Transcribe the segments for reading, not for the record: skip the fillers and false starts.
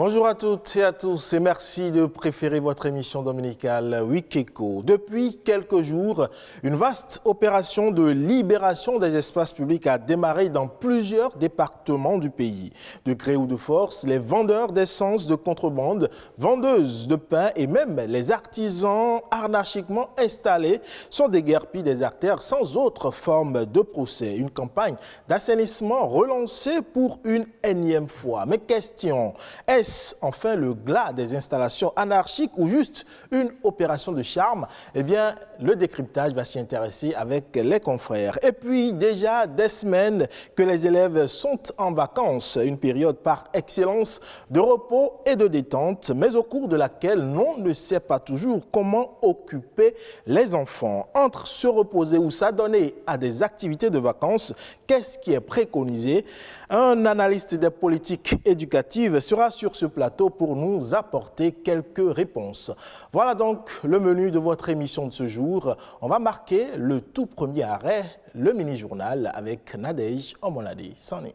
Bonjour à toutes et à tous et merci de préférer votre émission dominicale Week Echo. Depuis quelques jours, une vaste opération de libération des espaces publics a démarré dans plusieurs départements du pays. De gré ou de force, les vendeurs d'essence de contrebande, vendeuses de pain et même les artisans anarchiquement installés sont déguerpis des artères sans autre forme de procès. Une campagne d'assainissement relancée pour une énième fois. Mais question, est-ce enfin le glas des installations anarchiques ou juste une opération de charme? Eh bien, le décryptage va s'y intéresser avec les confrères. Et puis, déjà des semaines que les élèves sont en vacances, une période par excellence de repos et de détente, mais au cours de laquelle l'on ne sait pas toujours comment occuper les enfants. Entre se reposer ou s'adonner à des activités de vacances, qu'est-ce qui est préconisé? Un analyste des politiques éducatives sera sur ce plateau pour nous apporter quelques réponses. Voilà donc le menu de votre émission de ce jour. On va marquer le tout premier arrêt, le mini-journal avec Nadège Omonade Sani.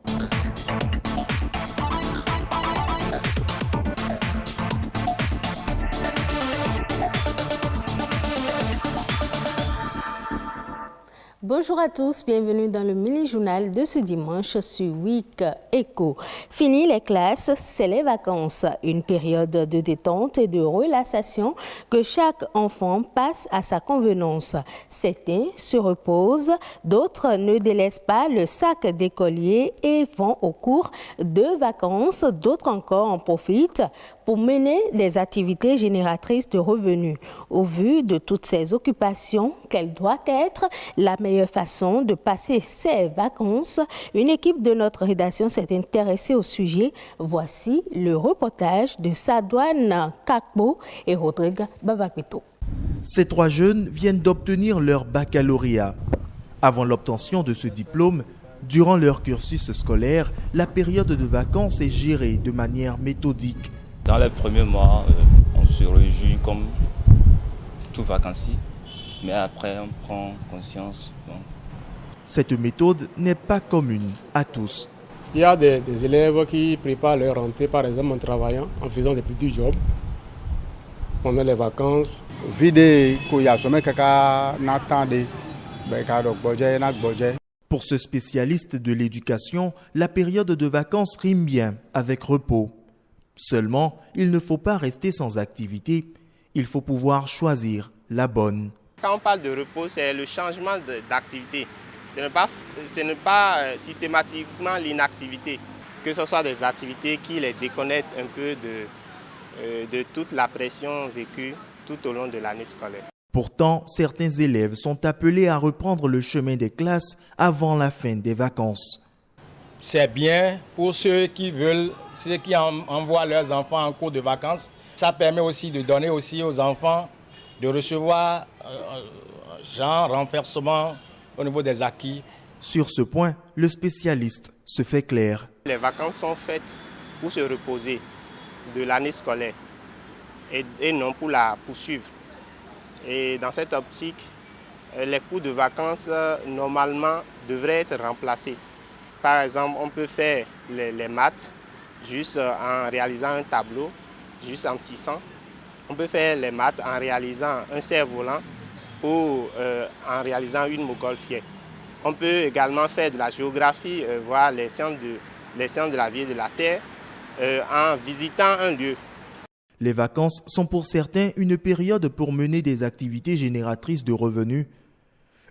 Bonjour à tous, bienvenue dans le mini-journal de ce dimanche sur Week Echo. Fini les classes, c'est les vacances, une période de détente et de relaxation que chaque enfant passe à sa convenance. Certains se reposent, d'autres ne délaissent pas le sac d'écolier et vont au cours de vacances, d'autres encore en profitent pour mener des activités génératrices de revenus. Au vu de toutes ces occupations, quelle doit être la meilleure façon de passer ces vacances? Une équipe de notre rédaction s'est intéressée au sujet. Voici le reportage de Sadouane Kakbo et Rodrigue Babakito. Ces trois jeunes viennent d'obtenir leur baccalauréat. Avant l'obtention de ce diplôme, durant leur cursus scolaire, la période de vacances est gérée de manière méthodique. Dans les premiers mois, on se réjouit comme tout vacancier, mais après on prend conscience. Cette méthode n'est pas commune à tous. Il y a des élèves qui préparent leur rentrée, par exemple en travaillant, en faisant des petits jobs pendant les vacances. Pour ce spécialiste de l'éducation, la période de vacances rime bien avec repos. Seulement, il ne faut pas rester sans activité, il faut pouvoir choisir la bonne. Quand on parle de repos, c'est le changement d'activité. Ce n'est pas systématiquement l'inactivité, que ce soit des activités qui les déconnectent un peu de toute la pression vécue tout au long de l'année scolaire. Pourtant, certains élèves sont appelés à reprendre le chemin des classes avant la fin des vacances. C'est bien pour ceux qui envoient leurs enfants en cours de vacances. Ça permet aussi de donner aussi aux enfants de recevoir un renforcement au niveau des acquis. Sur ce point, le spécialiste se fait clair. Les vacances sont faites pour se reposer de l'année scolaire et non pour la poursuivre. Et dans cette optique, les cours de vacances normalement devraient être remplacés. Par exemple, on peut faire les maths juste en réalisant un tableau, juste en tissant. On peut faire les maths en réalisant un cerf-volant ou en réalisant une montgolfière. On peut également faire de la géographie, voir les sciences de la vie et de la terre en visitant un lieu. Les vacances sont pour certains une période pour mener des activités génératrices de revenus.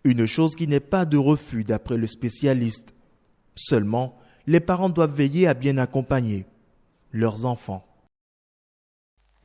Une chose qui n'est pas de refus d'après le spécialiste. Seulement, les parents doivent veiller à bien accompagner leurs enfants.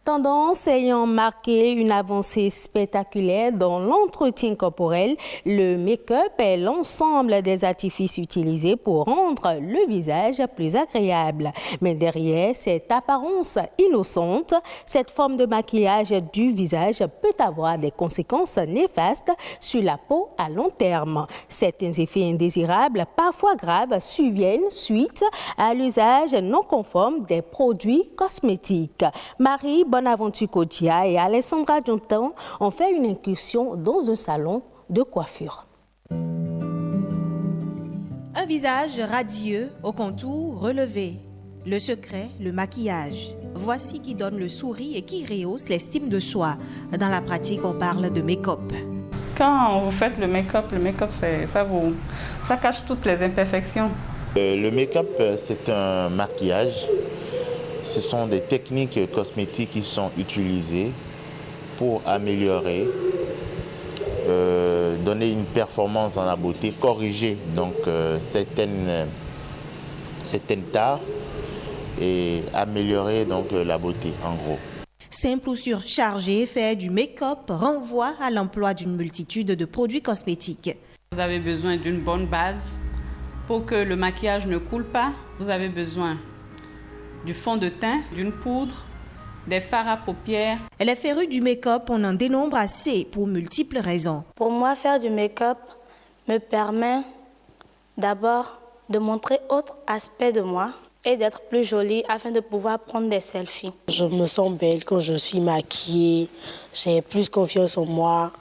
Tendance ayant marqué une avancée spectaculaire dans l'entretien corporel, le make-up est l'ensemble des artifices utilisés pour rendre le visage plus agréable. Mais derrière cette apparence innocente, cette forme de maquillage du visage peut avoir des conséquences néfastes sur la peau à long terme. Certains effets indésirables, parfois graves, surviennent suite à l'usage non conforme des produits cosmétiques. Marie Bonaventure Kodia et Alessandra Jonton ont fait une incursion dans un salon de coiffure. Un visage radieux, au contour relevé. Le secret, le maquillage. Voici qui donne le sourire et qui rehausse l'estime de soi. Dans la pratique, on parle de make-up. Quand vous faites le make-up, ça cache toutes les imperfections. Le make-up, c'est un maquillage. Ce sont des techniques cosmétiques qui sont utilisées pour améliorer, donner une performance dans la beauté, corriger donc certaines tares et améliorer donc la beauté en gros. Simple ou surchargé, faire du make-up renvoie à l'emploi d'une multitude de produits cosmétiques. Vous avez besoin d'une bonne base pour que le maquillage ne coule pas. Vous avez besoin du fond de teint, d'une poudre, des fards à paupières. Les férus du make-up, on en dénombre assez pour multiples raisons. Pour moi, faire du make-up me permet d'abord de montrer autre aspect de moi et d'être plus jolie afin de pouvoir prendre des selfies. Je me sens belle quand je suis maquillée, j'ai plus confiance en moi.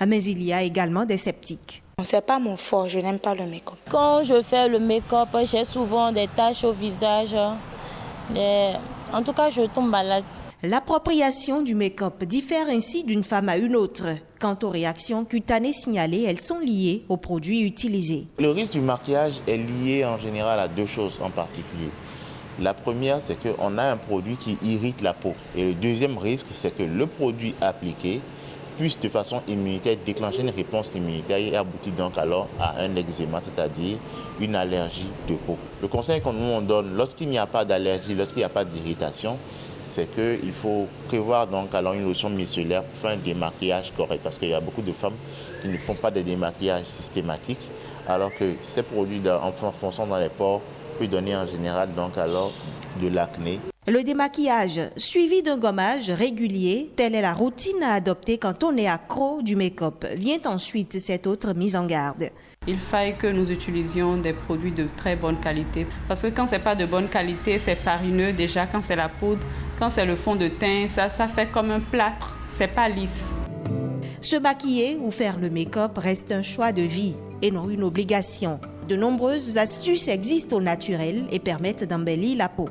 Mais il y a également des sceptiques. C'est pas mon fort, je n'aime pas le make-up. Quand je fais le make-up, j'ai souvent des taches au visage. En tout cas, je tombe malade. L'appropriation du make-up diffère ainsi d'une femme à une autre. Quant aux réactions cutanées signalées, elles sont liées aux produits utilisés. Le risque du maquillage est lié en général à deux choses en particulier. La première, c'est qu'on a un produit qui irrite la peau. Et le deuxième risque, c'est que le produit appliqué puisse de façon immunitaire déclencher une réponse immunitaire et aboutit donc alors à un eczéma, c'est-à-dire une allergie de peau. Le conseil qu'on nous donne lorsqu'il n'y a pas d'allergie, lorsqu'il n'y a pas d'irritation, c'est qu'il faut prévoir donc alors une lotion micellaire pour faire un démaquillage correct. Parce qu'il y a beaucoup de femmes qui ne font pas de démaquillage systématique, alors que ces produits en fonçant dans les pores peut donner en général donc alors de l'acné. Le démaquillage suivi d'un gommage régulier, telle est la routine à adopter quand on est accro du make-up. Vient ensuite cette autre mise en garde. Il faille que nous utilisions des produits de très bonne qualité. Parce que quand ce n'est pas de bonne qualité, c'est farineux déjà. Quand c'est la poudre, quand c'est le fond de teint, ça fait comme un plâtre. C'est pas lisse. Se maquiller ou faire le make-up reste un choix de vie et non une obligation. De nombreuses astuces existent au naturel et permettent d'embellir la peau.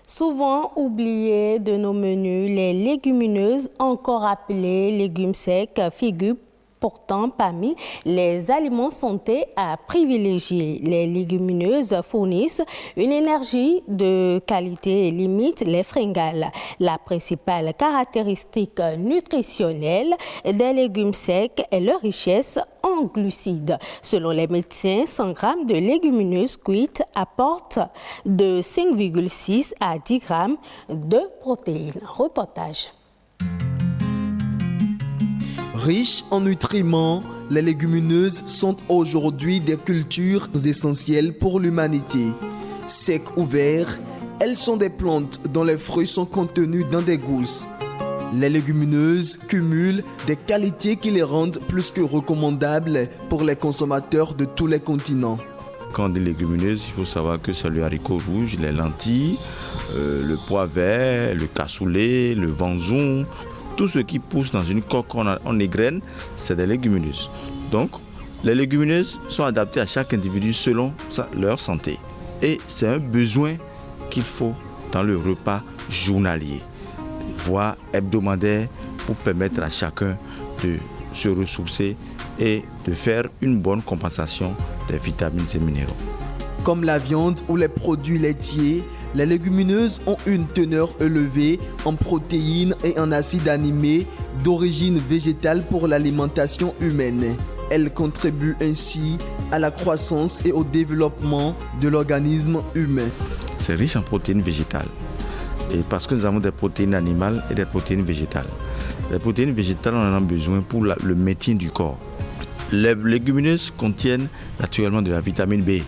Souvent oubliées de nos menus, les légumineuses, encore appelées légumes secs, figurent pourtant parmi les aliments santé à privilégier. Les légumineuses fournissent une énergie de qualité et limitent les fringales. La principale caractéristique nutritionnelle des légumes secs est leur richesse en glucides. Selon les médecins, 100 g de légumineuses cuites apportent de 5,6 à 10 g de protéines. Reportage. Riches en nutriments, les légumineuses sont aujourd'hui des cultures essentielles pour l'humanité. Secs ou verts, elles sont des plantes dont les fruits sont contenus dans des gousses. Les légumineuses cumulent des qualités qui les rendent plus que recommandables pour les consommateurs de tous les continents. Quand des légumineuses, il faut savoir que c'est le haricot rouge, les lentilles, le pois vert, le cassoulet, le vanzon. Tout ce qui pousse dans une coque en égrène, c'est des légumineuses. Donc, les légumineuses sont adaptées à chaque individu selon leur santé. Et c'est un besoin qu'il faut dans le repas journalier, voire hebdomadaire, pour permettre à chacun de se ressourcer et de faire une bonne compensation des vitamines et minéraux. Comme la viande ou les produits laitiers, les légumineuses ont une teneur élevée en protéines et en acides aminés d'origine végétale pour l'alimentation humaine. Elles contribuent ainsi à la croissance et au développement de l'organisme humain. C'est riche en protéines végétales. Et parce que nous avons des protéines animales et des protéines végétales. Les protéines végétales, on en a besoin pour le maintien du corps. Les légumineuses contiennent naturellement de la vitamine B.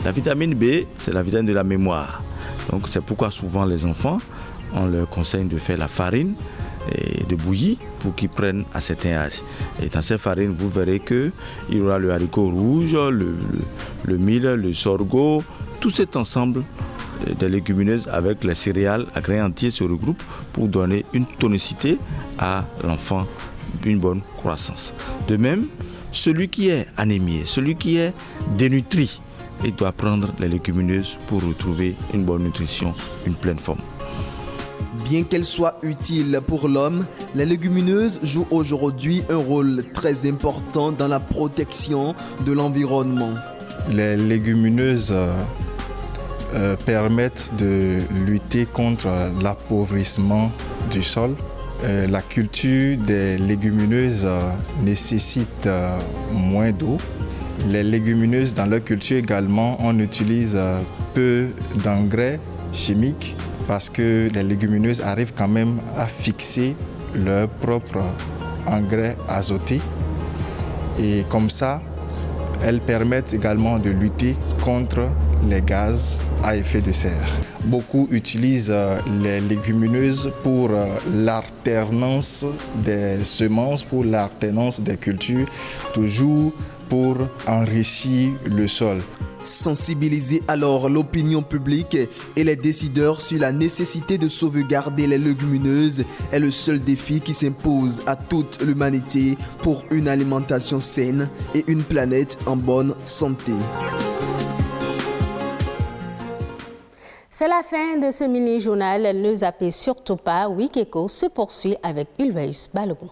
La vitamine B, c'est la vitamine de la mémoire. Donc c'est pourquoi souvent les enfants, on leur conseille de faire la farine et de bouillir pour qu'ils prennent à certains âges. Et dans ces farines, vous verrez qu'il y aura le haricot rouge, le mil, le sorgho, tout cet ensemble des légumineuses avec les céréales à grains entiers se regroupent pour donner une tonicité à l'enfant, une bonne croissance. De même, celui qui est anémié, celui qui est dénutri, il doit prendre les légumineuses pour retrouver une bonne nutrition, une pleine forme. Bien qu'elles soient utiles pour l'homme, les légumineuses jouent aujourd'hui un rôle très important dans la protection de l'environnement. Les légumineuses permettent de lutter contre l'appauvrissement du sol. La culture des légumineuses nécessite moins d'eau. Les légumineuses, dans leur culture également, on utilise peu d'engrais chimiques parce que les légumineuses arrivent quand même à fixer leur propre engrais azoté. Et comme ça, elles permettent également de lutter contre les gaz à effet de serre. Beaucoup utilisent les légumineuses pour l'alternance des semences, pour l'alternance des cultures, toujours pour enrichir le sol. Sensibiliser alors l'opinion publique et les décideurs sur la nécessité de sauvegarder les légumineuses est le seul défi qui s'impose à toute l'humanité pour une alimentation saine et une planète en bonne santé. C'est la fin de ce mini-journal. Ne zappez surtout pas. Week Eco se poursuit avec Ulvaeus Balogun.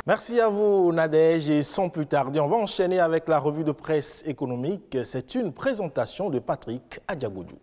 Merci à vous Nadège et sans plus tarder, on va enchaîner avec la revue de presse économique. C'est une présentation de Patrick Adjagoudou.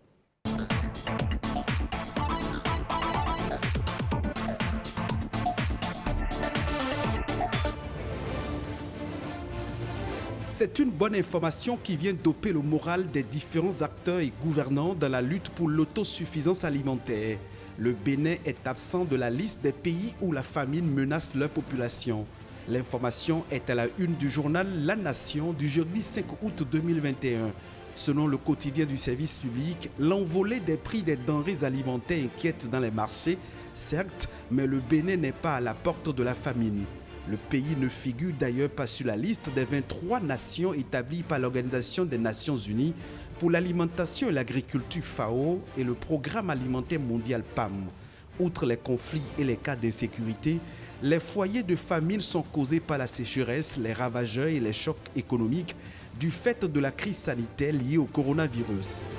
C'est une bonne information qui vient doper le moral des différents acteurs et gouvernants dans la lutte pour l'autosuffisance alimentaire. Le Bénin est absent de la liste des pays où la famine menace leur population. L'information est à la une du journal La Nation du jeudi 5 août 2021. Selon le quotidien du service public, l'envolée des prix des denrées alimentaires inquiète dans les marchés, certes, mais le Bénin n'est pas à la porte de la famine. Le pays ne figure d'ailleurs pas sur la liste des 23 nations établies par l'Organisation des Nations Unies pour l'alimentation et l'agriculture FAO et le Programme alimentaire mondial PAM. Outre les conflits et les cas d'insécurité, les foyers de famine sont causés par la sécheresse, les ravageurs et les chocs économiques du fait de la crise sanitaire liée au coronavirus.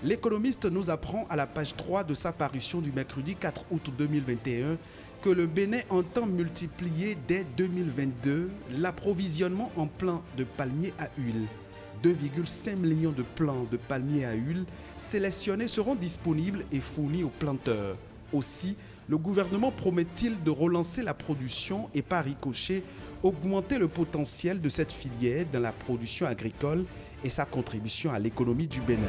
L'économiste nous apprend à la page 3 de sa parution du mercredi 4 août 2021 que le Bénin entend multiplier dès 2022 l'approvisionnement en plants de palmiers à huile. 2,5 millions de plants de palmiers à huile sélectionnés seront disponibles et fournis aux planteurs. Aussi, le gouvernement promet-il de relancer la production et par ricochet augmenter le potentiel de cette filière dans la production agricole et sa contribution à l'économie du Bénin.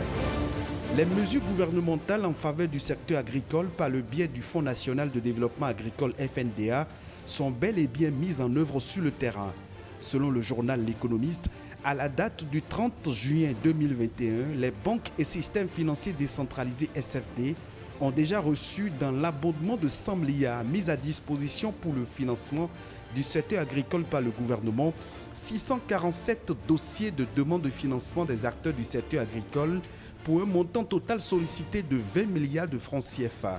Les mesures gouvernementales en faveur du secteur agricole par le biais du Fonds national de développement agricole FNDA sont bel et bien mises en œuvre sur le terrain. Selon le journal L'Économiste, à la date du 30 juin 2021, les banques et systèmes financiers décentralisés SFD ont déjà reçu dans l'abondement de 100 milliards mis à disposition pour le financement du secteur agricole par le gouvernement, 647 dossiers de demande de financement des acteurs du secteur agricole pour un montant total sollicité de 20 milliards de francs CFA.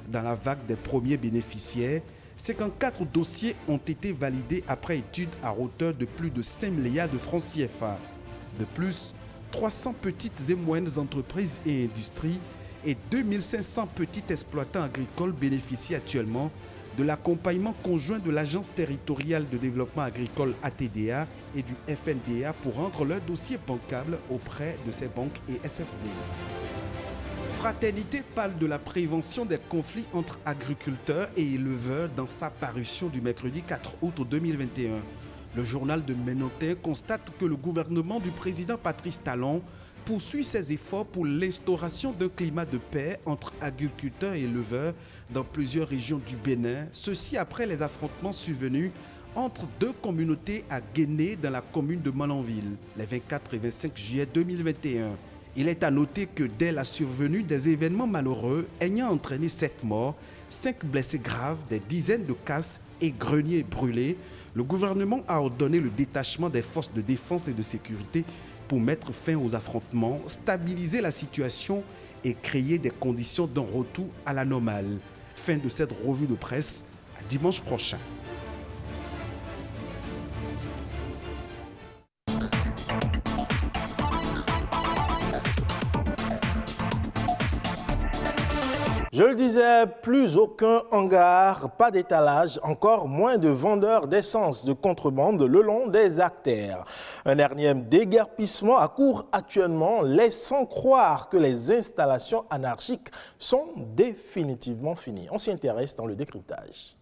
Dans la vague des premiers bénéficiaires, 54 dossiers ont été validés après étude à hauteur de plus de 5 milliards de francs CFA. De plus, 300 petites et moyennes entreprises et industries et 2500 petits exploitants agricoles bénéficient actuellement de l'accompagnement conjoint de l'Agence territoriale de développement agricole ATDA et du FNDA pour rendre leurs dossiers bancables auprès de ces banques et SFD. Fraternité parle de la prévention des conflits entre agriculteurs et éleveurs dans sa parution du mercredi 4 août 2021. Le journal de Ménotin constate que le gouvernement du président Patrice Talon poursuit ses efforts pour l'instauration d'un climat de paix entre agriculteurs et éleveurs dans plusieurs régions du Bénin, ceci après les affrontements survenus entre deux communautés à Guéné dans la commune de Malanville, les 24 et 25 juillet 2021. Il est à noter que dès la survenue des événements malheureux ayant entraîné 7 morts, 5 blessés graves, des dizaines de casses et greniers brûlés, le gouvernement a ordonné le détachement des forces de défense et de sécurité pour mettre fin aux affrontements, stabiliser la situation et créer des conditions d'un retour à la normale. Fin de cette revue de presse, à dimanche prochain. Je le disais, plus aucun hangar, pas d'étalage, encore moins de vendeurs d'essence de contrebande le long des artères. Un énième déguerpissement à court actuellement, laissant croire que les installations anarchiques sont définitivement finies. On s'y intéresse dans le décryptage.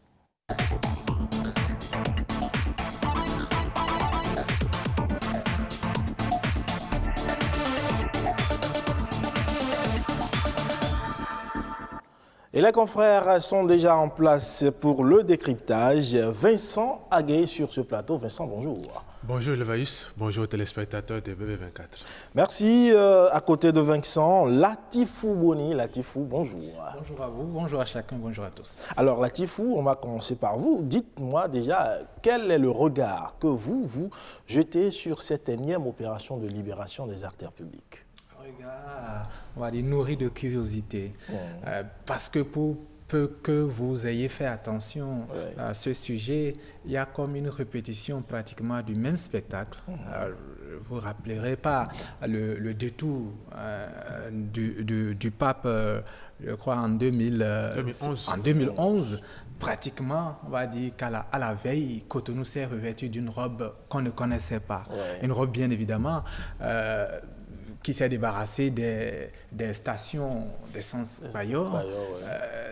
Et les confrères sont déjà en place pour le décryptage. Vincent Aguet sur ce plateau. Vincent, bonjour. Bonjour Levaïus, bonjour aux téléspectateurs de BB24. Merci. À côté de Vincent, Latifou Boni. Latifou, bonjour. Bonjour à vous, bonjour à chacun, bonjour à tous. Alors Latifou, on va commencer par vous. Dites-moi déjà, quel est le regard que vous jetez sur cette énième opération de libération des artères publiques? Regard, on va dire, nourri de curiosité. Parce que pour peu que vous ayez fait attention à ce sujet, il y a comme une répétition pratiquement du même spectacle. Vous ne rappellerez pas le détour du pape, je crois, en 2011. Pratiquement, on va dire qu'à la veille, Cotonou s'est revêtu d'une robe qu'on ne connaissait pas. Une robe, bien évidemment, qui s'est débarrassé des stations d'essence Bayo,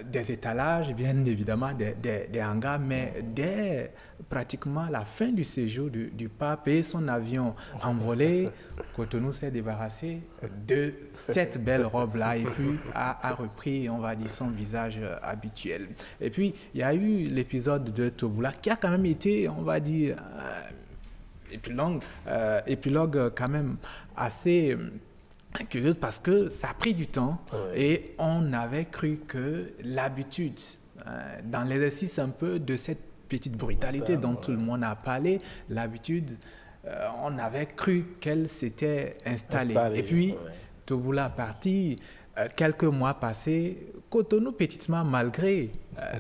des étalages, bien évidemment, des hangars, mais dès pratiquement la fin du séjour du pape et son avion envolé, Cotonou s'est débarrassé de cette belle robe-là et puis a repris, on va dire, son visage habituel. Et puis, il y a eu l'épisode de Toboula qui a quand même été, on va dire, épilogue quand même assez curieuse parce que ça a pris du temps et on avait cru que l'habitude, dans l'exercice un peu de cette petite brutalité dont tout le monde a parlé, l'habitude, on avait cru qu'elle s'était installée. Et puis, Toboula parti, quelques mois passés, Cotonou, petitement, malgré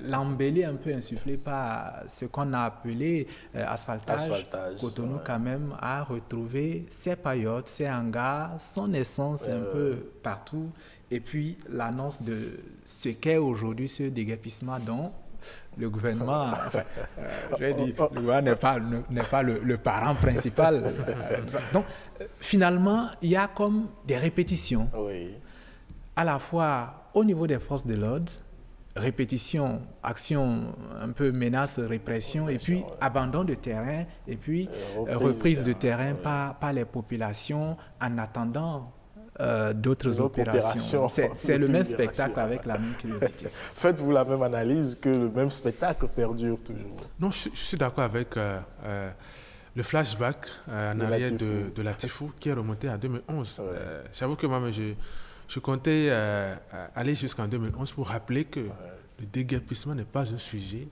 l'embellie un peu insufflée par ce qu'on a appelé asphaltage, Cotonou quand même a retrouvé ses paillotes, ses hangars, son essence un peu partout. Et puis l'annonce de ce qu'est aujourd'hui ce déguerpissement dont le gouvernement, je vais dire, le gouvernement n'est pas le parent principal. Donc, finalement, il y a comme des répétitions. À la fois au niveau des forces de l'ordre, répétition, action, un peu menace, répression, et puis abandon de terrain, et puis reprise de terrain par les populations en attendant d'autres opérations. C'est le même spectacle avec la même curiosité. Faites-vous la même analyse que le même spectacle perdure toujours? Non, je suis d'accord avec le flashback en arrière de Latifou qui est remonté à 2011. J'avoue que moi, je comptais aller jusqu'en 2011 pour rappeler que le déguerpissement n'est pas un sujet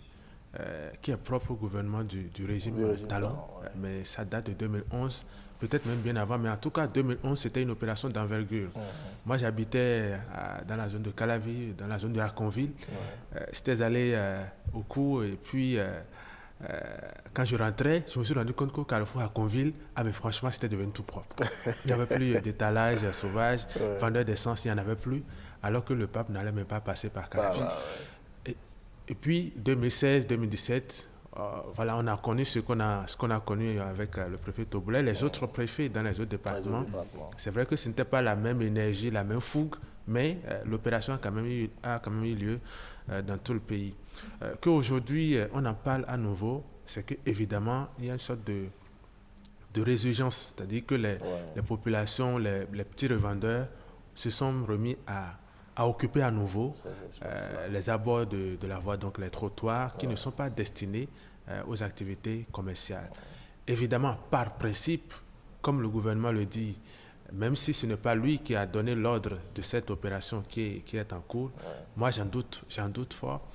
qui est propre au gouvernement du régime Talon, mais ça date de 2011, peut-être même bien avant, mais en tout cas 2011 c'était une opération d'envergure. Moi j'habitais dans la zone de Calavi, dans la zone de Raconville. J'étais allé au cours et puis quand je rentrais, je me suis rendu compte qu'au carrefour à Conville, mais franchement, c'était devenu tout propre. Il n'y avait plus d'étalage sauvage, vendeur d'essence, il n'y en avait plus, alors que le pape n'allait même pas passer par Calavi. Et puis, 2016, 2017, voilà, on a connu ce qu'on a connu avec le préfet Toboula, les autres préfets dans les autres départements. C'est vrai que ce n'était pas la même énergie, la même fougue, mais l'opération a quand même eu lieu dans tout le pays. Qu'aujourd'hui, on en parle à nouveau, c'est qu'évidemment, il y a une sorte de résurgence, c'est-à-dire que les populations, les petits revendeurs se sont remis à occuper à nouveau les abords de la voie, donc les trottoirs qui ne sont pas destinés aux activités commerciales. Évidemment, par principe, comme le gouvernement le dit, même si ce n'est pas lui qui a donné l'ordre de cette opération qui est en cours, moi j'en doute fort.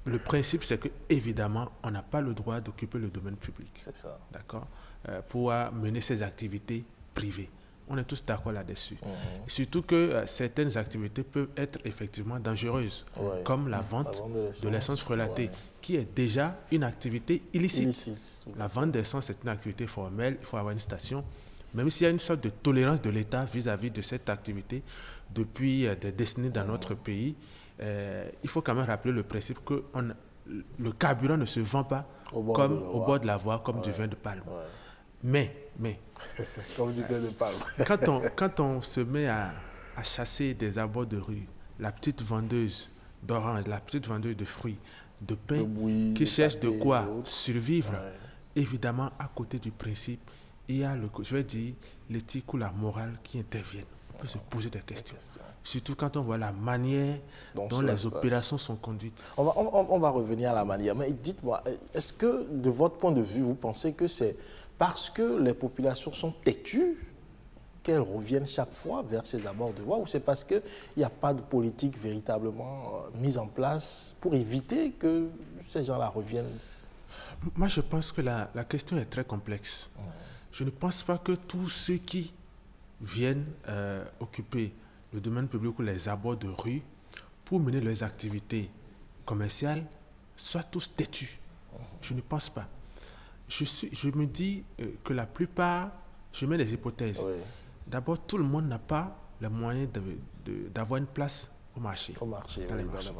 Le principe, c'est qu'évidemment, on n'a pas le droit d'occuper le domaine public. C'est ça. D'accord ? Pour mener ses activités privées. On est tous d'accord là-dessus. Surtout que certaines activités peuvent être effectivement dangereuses, comme la vente de l'essence frelatée, qui est déjà une activité illicite. La vente d'essence est une activité formelle, il faut avoir une station. Même s'il y a une sorte de tolérance de l'État vis-à-vis de cette activité depuis des décennies dans notre pays, il faut quand même rappeler le principe que le carburant ne se vend pas au bord de la voie comme du vin de palme. Mais comme du vin de palme. quand on se met à chasser des abords de rue, la petite vendeuse d'oranges, la petite vendeuse de fruits, de pain, qui cherche de quoi survivre, évidemment, à côté du principe, il y a, l'éthique ou la morale qui interviennent. On peut se poser des questions. Surtout quand on voit la manière dont les opérations sont conduites. On va revenir à la manière. Mais dites-moi, est-ce que, de votre point de vue, vous pensez que c'est parce que les populations sont têtues qu'elles reviennent chaque fois vers ces abords de voie, ou c'est parce qu'il n'y a pas de politique véritablement mise en place pour éviter que ces gens-là reviennent? Moi, je pense que la question est très complexe. Je ne pense pas que tous ceux qui viennent occuper le domaine public ou les abords de rue pour mener leurs activités commerciales soient tous têtus. Je ne pense pas. Je me dis que la plupart, je mets des hypothèses. D'abord, tout le monde n'a pas les moyens d'avoir une place au marché. Dans les marchés.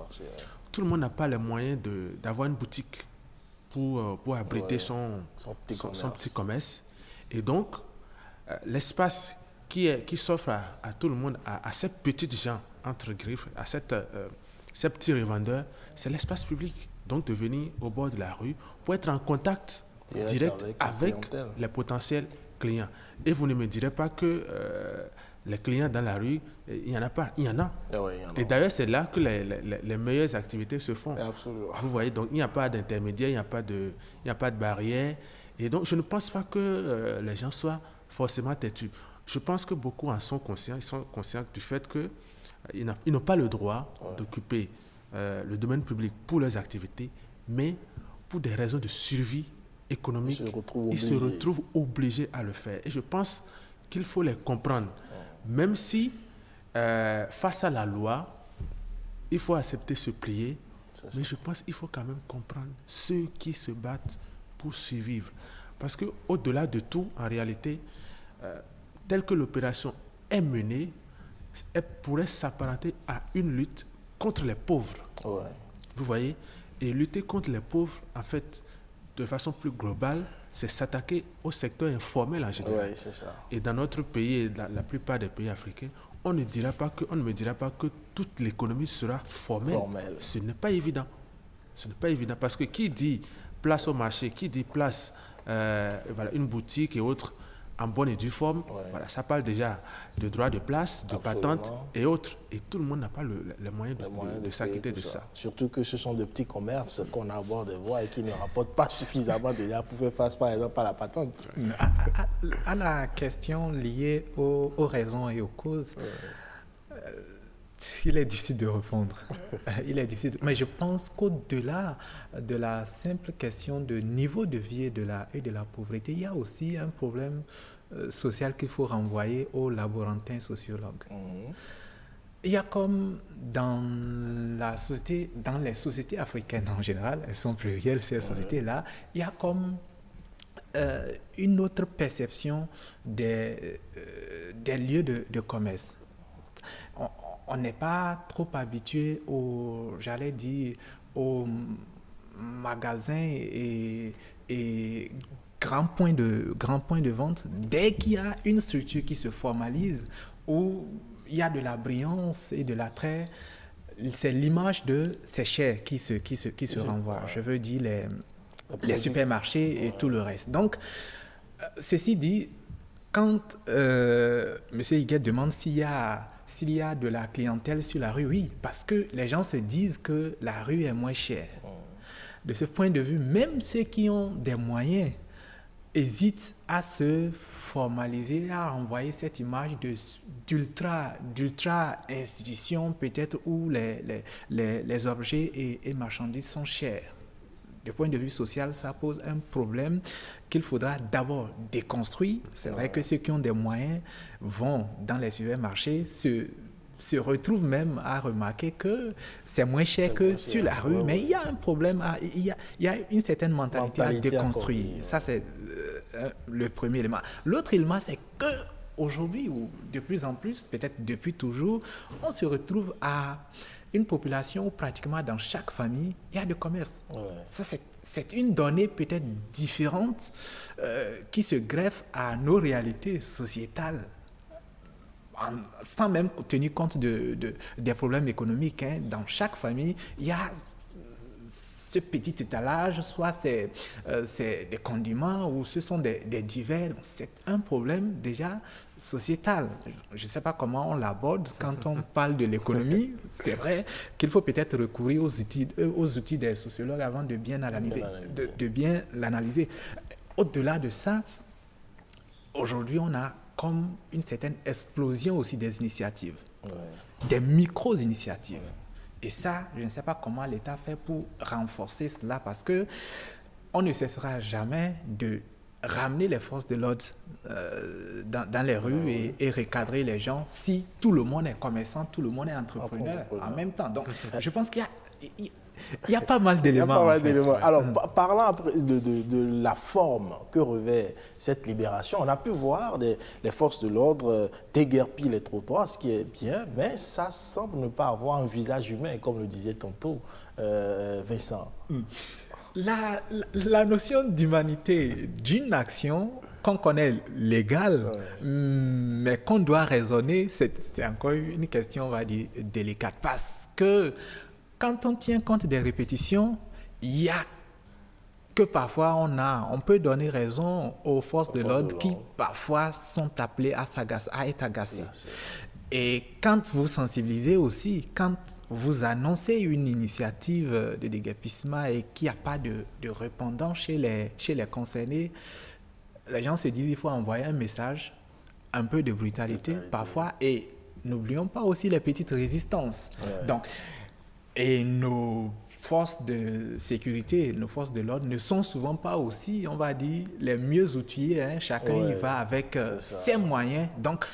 Tout le monde n'a pas les moyens d'avoir une boutique pour abriter son petit commerce. Et donc, l'espace qui s'offre à tout le monde, à ces petites gens, entre griffes, à ces petits revendeurs, c'est l'espace public. Donc, de venir au bord de la rue pour être en contact direct avec les potentiels clients. Et vous ne me direz pas que les clients dans la rue, il n'y en a pas. Il y en a. Et d'ailleurs, c'est là que les meilleures activités se font. Absolument. Vous voyez, donc il n'y a pas d'intermédiaire, il n'y a pas de barrière. Et donc, je ne pense pas que les gens soient forcément têtus. Je pense que beaucoup en sont conscients. Ils sont conscients du fait qu'ils n'ont pas le droit d'occuper le domaine public pour leurs activités, mais pour des raisons de survie économique, ils se retrouvent obligés à le faire. Et je pense qu'il faut les comprendre. Même si, face à la loi, il faut accepter se plier, mais je pense qu'il faut quand même comprendre ceux qui se battent pour survivre. Parce qu'au-delà de tout, en réalité, telle que l'opération est menée, elle pourrait s'apparenter à une lutte contre les pauvres. Vous voyez? Et lutter contre les pauvres, en fait, de façon plus globale, c'est s'attaquer au secteur informel en général. Et dans notre pays et dans la plupart des pays africains, on ne me dira pas que toute l'économie sera formelle. Ce n'est pas évident. Ce n'est pas évident parce que qui dit place au marché, qui dit place, une boutique et autres en bonne et due forme, ça parle déjà de droit de place, de patente et autres. Et tout le monde n'a pas les moyens de s'acquitter de ça. Surtout que ce sont de petits commerces qu'on a à bord de voies et qui ne rapportent pas suffisamment déjà pour faire face, par exemple, à la patente. À la question liée aux raisons et aux causes, il est difficile de répondre. Mais je pense qu'au-delà de la simple question de niveau de vie et de la pauvreté, il y a aussi un problème social qu'il faut renvoyer aux laborantins sociologues. Il y a comme dans les sociétés africaines en général, elles sont plurielles ces sociétés-là, il y a comme une autre perception des lieux de commerce. On n'est pas trop habitué aux magasins et grands points de vente. Dès qu'il y a une structure qui se formalise, où il y a de la brillance et de l'attrait, c'est l'image de ces cher qui se renvoie. Je veux dire les supermarchés et tout le reste. Donc, ceci dit, quand M. Higuet demande s'il y a de la clientèle sur la rue, oui, parce que les gens se disent que la rue est moins chère. De ce point de vue, même ceux qui ont des moyens hésitent à se formaliser, à envoyer cette image d'ultra institution peut-être où les objets et marchandises sont chers. du point de vue social, ça pose un problème qu'il faudra d'abord déconstruire. C'est vrai que ceux qui ont des moyens vont dans les supermarchés, se retrouvent même à remarquer que c'est moins cher que sur la rue, mais il y a un problème, il y a une certaine mentalité à déconstruire. Ça, c'est le premier élément. L'autre élément, c'est qu'aujourd'hui, ou de plus en plus, peut-être depuis toujours, on se retrouve à une population où pratiquement dans chaque famille, il y a du commerce. Ça, c'est une donnée peut-être différente qui se greffe à nos réalités sociétales, sans même tenir compte des problèmes économiques. Dans chaque famille, il y a ce petit étalage, soit c'est des condiments ou ce sont des divers. C'est un problème déjà sociétal. Je ne sais pas comment on l'aborde quand on parle de l'économie. C'est vrai qu'il faut peut-être recourir aux outils des sociologues avant de bien l'analyser. Au-delà de ça, aujourd'hui, on a comme une certaine explosion aussi des initiatives, des micro-initiatives. Et ça, je ne sais pas comment l'État fait pour renforcer cela, parce qu'on ne cessera jamais de ramener les forces de l'ordre dans les rues et recadrer les gens si tout le monde est commerçant, tout le monde est entrepreneur en même temps. Donc, je pense qu'il y a pas mal d'éléments. Alors, parlant après de la forme que revêt cette libération, on a pu voir les forces de l'ordre déguerpir les trottoirs, ce qui est bien, mais ça semble ne pas avoir un visage humain, comme le disait tantôt Vincent. La notion d'humanité d'une action qu'on connaît légale, mais qu'on doit raisonner, c'est encore une question, on va dire, délicate, parce que quand on tient compte des répétitions, il y a que parfois on peut donner raison aux forces de l'ordre qui parfois sont appelées à être agacées. Et quand vous sensibilisez aussi, quand vous annoncez une initiative de déguerpissement et qu'il n'y a pas de répondant chez les concernés, les gens se disent qu'il faut envoyer un message, un peu de brutalité parfois, et n'oublions pas aussi les petites résistances. Donc, et nos forces de sécurité, nos forces de l'ordre ne sont souvent pas aussi, on va dire, les mieux outillés. Chacun y va avec ses moyens. Donc,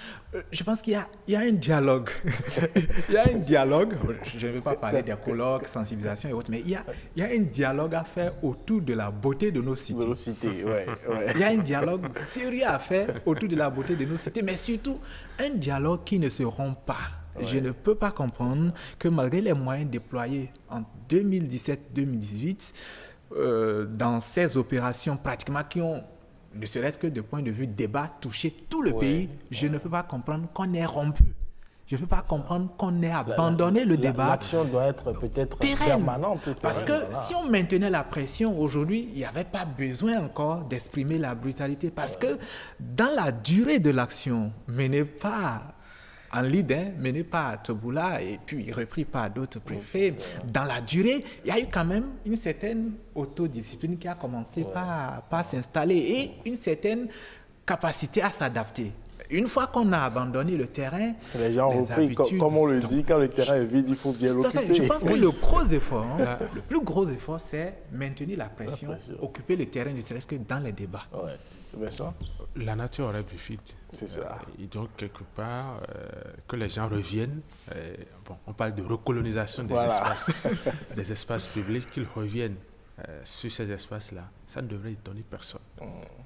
je pense qu'il y a un dialogue. Il y a un dialogue. Je ne vais pas parler des colloques, sensibilisation et autres, mais il y a un dialogue à faire autour de la beauté de nos cités. Il y a un dialogue sérieux à faire autour de la beauté de nos cités, mais surtout un dialogue qui ne se rompt pas. Je ne peux pas comprendre que malgré les moyens déployés en 2017-2018, dans ces opérations pratiquement qui ont, ne serait-ce que de point de vue débat, touché tout le pays, je ne peux pas comprendre qu'on ait rompu. Je ne peux pas comprendre qu'on ait abandonné le débat. L'action doit être peut-être permanente. Parce que si on maintenait la pression aujourd'hui, il n'y avait pas besoin encore d'exprimer la brutalité. Parce que dans la durée de l'action, menée pas en lead, mené par Toboula et puis repris par d'autres préfets, dans la durée, il y a eu quand même une certaine autodiscipline qui a commencé par s'installer et une certaine capacité à s'adapter. Une fois qu'on a abandonné le terrain, les gens ont repris, comme on le dit, quand le terrain est vide, il faut bien l'occuper. Je pense que le gros effort, le plus gros effort, c'est maintenir la pression, occuper le terrain, ne serait-ce que dans les débats. La nature aurait pu vite. C'est ça. Et donc, quelque part, que les gens reviennent. On parle de recolonisation des espaces publics, qu'ils reviennent sur ces espaces-là. Ça ne devrait étonner personne.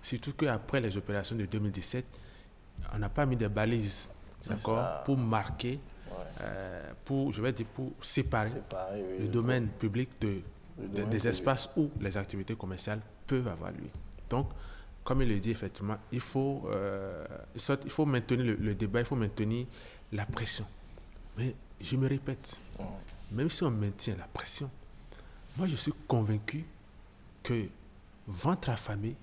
Surtout qu'après les opérations de 2017, on n'a pas mis des balises, pour marquer, pour séparer le domaine public des espaces où les activités commerciales peuvent avoir lieu. Donc, comme il le dit, effectivement, il faut maintenir le débat, il faut maintenir la pression. Mais je me répète, même si on maintient la pression, moi je suis convaincu que ventre affamé,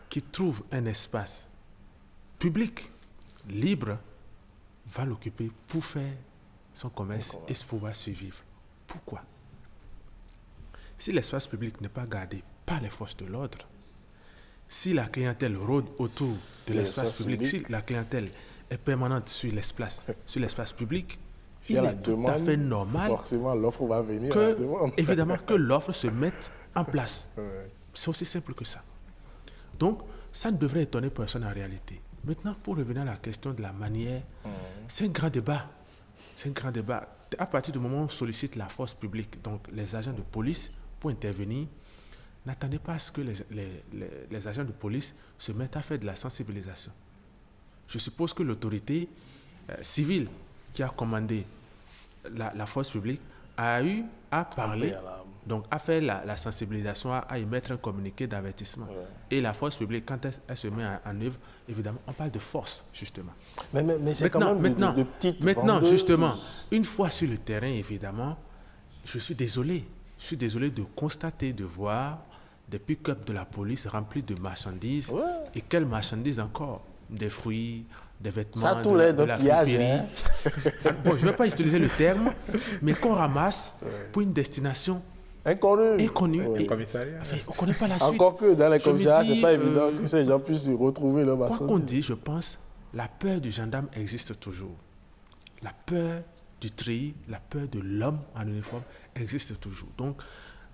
qui trouve un espace public, libre, va l'occuper pour faire son commerce et pouvoir survivre. Pourquoi ? Si l'espace public n'est pas gardé par les forces de l'ordre, si la clientèle rôde autour de l'espace public, si la clientèle est permanente sur l'espace public, il est tout à fait normal forcément l'offre va venir évidemment que l'offre se mette en place. C'est aussi simple que ça. Donc, ça ne devrait étonner personne en réalité. Maintenant, pour revenir à la question de la manière, c'est un grand débat. C'est un grand débat. À partir du moment où on sollicite la force publique, donc les agents de police, pour intervenir, n'attendez pas à ce que les agents de police se mettent à faire de la sensibilisation. Je suppose que l'autorité civile qui a commandé la force publique a eu à parler, donc à faire la sensibilisation, à émettre un communiqué d'avertissement. Et la force publique, quand elle se met en œuvre, évidemment, on parle de force, justement. Mais c'est quand même de petites Maintenant, vendeuses. justement, une fois sur le terrain, évidemment, je suis désolé de constater, de voir des pick-up de la police remplis de marchandises. Et quelles marchandises encore? Des fruits, des vêtements, ça, de la friperie. Bon, je ne vais pas utiliser le terme, mais qu'on ramasse pour une destination inconnue. Oui. Commissariat. Enfin, on ne connaît pas la suite. Encore que dans les commissariats, ce n'est pas évident que ces gens puissent retrouver leur marchandise. Quoi qu'on dit, je pense, la peur du gendarme existe toujours. La peur du tri, la peur de l'homme en uniforme existe toujours. Donc,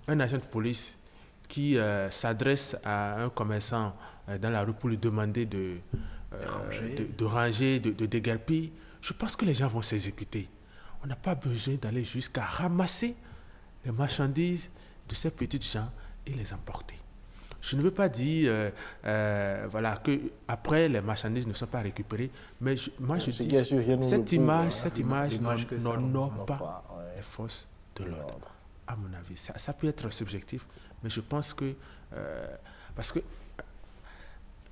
un agent de police qui s'adresse à un commerçant dans la rue pour lui demander de ranger, de déguerpir, je pense que les gens vont s'exécuter. On n'a pas besoin d'aller jusqu'à ramasser les marchandises de ces petites gens et les emporter. Je ne veux pas dire que après les marchandises ne sont pas récupérées, mais moi je dis cette image n'honore pas les forces de l'ordre. À mon avis, ça peut être subjectif, mais je pense que parce que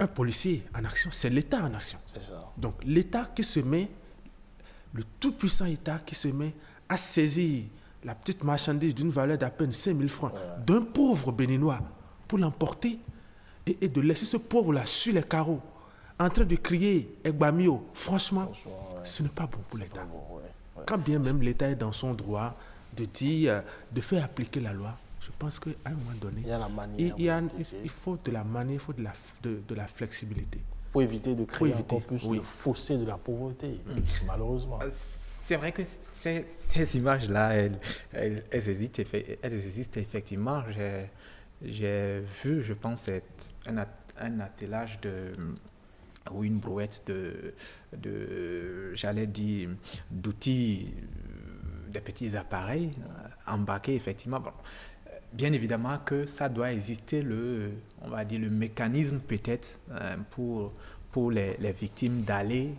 un policier en action, c'est l'État en action. C'est ça. Donc l'État qui se met, le tout-puissant État qui se met à saisir la petite marchandise d'une valeur d'à peine 5 000 francs d'un pauvre béninois pour l'emporter et de laisser ce pauvre-là sur les carreaux en train de crier « Egbamio », franchement, ce n'est pas bon pour l'État. Quand bien même l'État est dans son droit de dire, de faire appliquer la loi, je pense qu'à un moment donné, il faut de la manière, il faut de la flexibilité. Pour éviter de créer encore plus le fossé de la pauvreté, malheureusement. C'est vrai que ces images-là, elles existent effectivement. J'ai vu, je pense, un attelage ou une brouette j'allais dire, d'outils, des petits appareils embarqués, effectivement. Bon, bien évidemment que ça doit exister le mécanisme peut-être pour les victimes d'aller,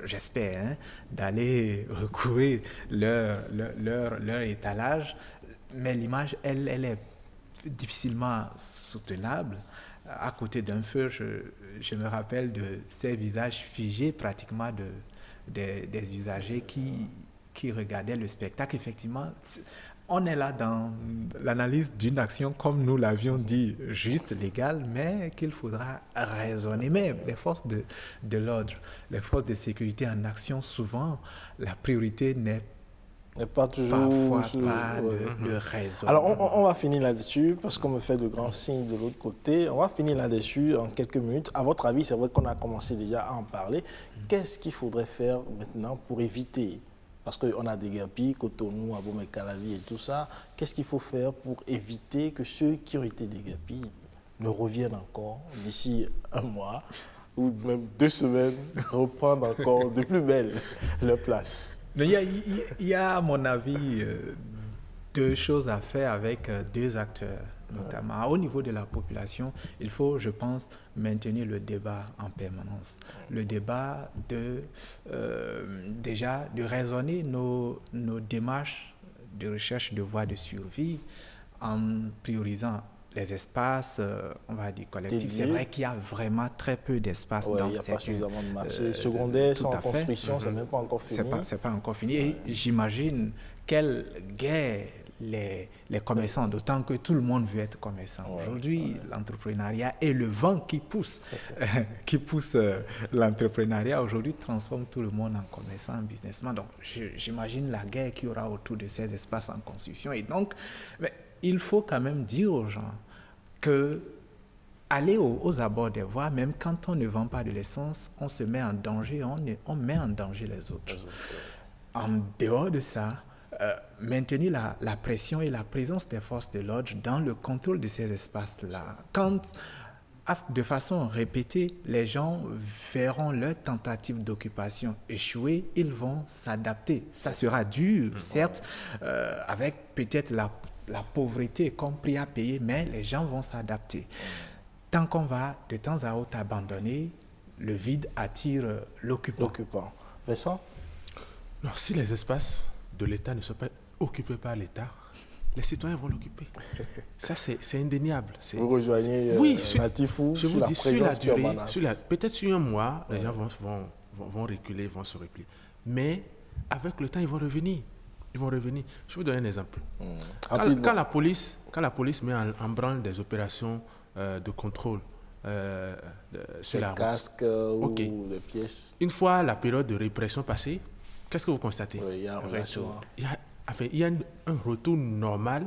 j'espère, d'aller recouvrir leur étalage. Mais l'image, elle est difficilement soutenable. À côté d'un feu, je me rappelle de ces visages figés pratiquement des usagers qui regardaient le spectacle. Effectivement, on est là dans l'analyse d'une action, comme nous l'avions dit, juste, légale, mais qu'il faudra raisonner. Mais les forces de l'ordre, les forces de sécurité en action, souvent, la priorité n'est pas toujours le raisonnement. Alors, on va finir là-dessus, parce qu'on me fait de grands signes de l'autre côté. On va finir là-dessus en quelques minutes. À votre avis, c'est vrai qu'on a commencé déjà à en parler. Qu'est-ce qu'il faudrait faire maintenant pour éviter? Parce qu'on a des guerpilles, Cotonou, Abomey-Calavi et tout ça. Qu'est-ce qu'il faut faire pour éviter que ceux qui ont été des guerpilles ne reviennent encore d'ici un mois ou même 2 semaines, reprendre encore de plus belle leur place? Il y a, à mon avis, 2 choses à faire avec 2 acteurs. Notamment au niveau de la population, il faut, je pense, maintenir le débat en permanence. Le débat déjà de raisonner nos démarches de recherche de voies de survie en priorisant les espaces, on va dire collectifs. C'est vrai qu'il y a vraiment très peu d'espaces dans cette... Il n'y a pas suffisamment de marchés secondaires, sont en construction, c'est même pas encore fini. C'est pas encore fini. Et j'imagine quelle guerre les commerçants, d'autant que tout le monde veut être commerçant. Aujourd'hui, l'entrepreneuriat et le vent qui pousse l'entrepreneuriat aujourd'hui transforme tout le monde en commerçant, en businessman. Donc, j'imagine la guerre qu'il y aura autour de ces espaces en construction. Et donc, mais il faut quand même dire aux gens que aller aux abords des voies, même quand on ne vend pas de l'essence, on se met en danger, on met en danger les autres. En dehors de ça, maintenir la pression et la présence des forces de l'ordre dans le contrôle de ces espaces-là. Quand, de façon répétée, les gens verront leur tentative d'occupation échouer, ils vont s'adapter. Ça sera dur, certes, avec peut-être la pauvreté comme prix à payer, mais les gens vont s'adapter. Tant qu'on va de temps à autre abandonner, le vide attire l'occupant. Vincent? Non, si les espaces de l'État ne sont pas occupés par l'État, les citoyens vont l'occuper. Ça, c'est indéniable. Vous rejoignez Latifou je vous sur dis, la sur la présence durée, permanente. peut-être sur un mois, les gens vont reculer, vont se replier. Mais avec le temps, ils vont revenir. Je vais vous donner un exemple. Quand la police met en branle des opérations de contrôle sur la route, casques ou des pièces. Une fois la période de répression passée, qu'est-ce que vous constatez? Il y a un retour. Il y a un retour normal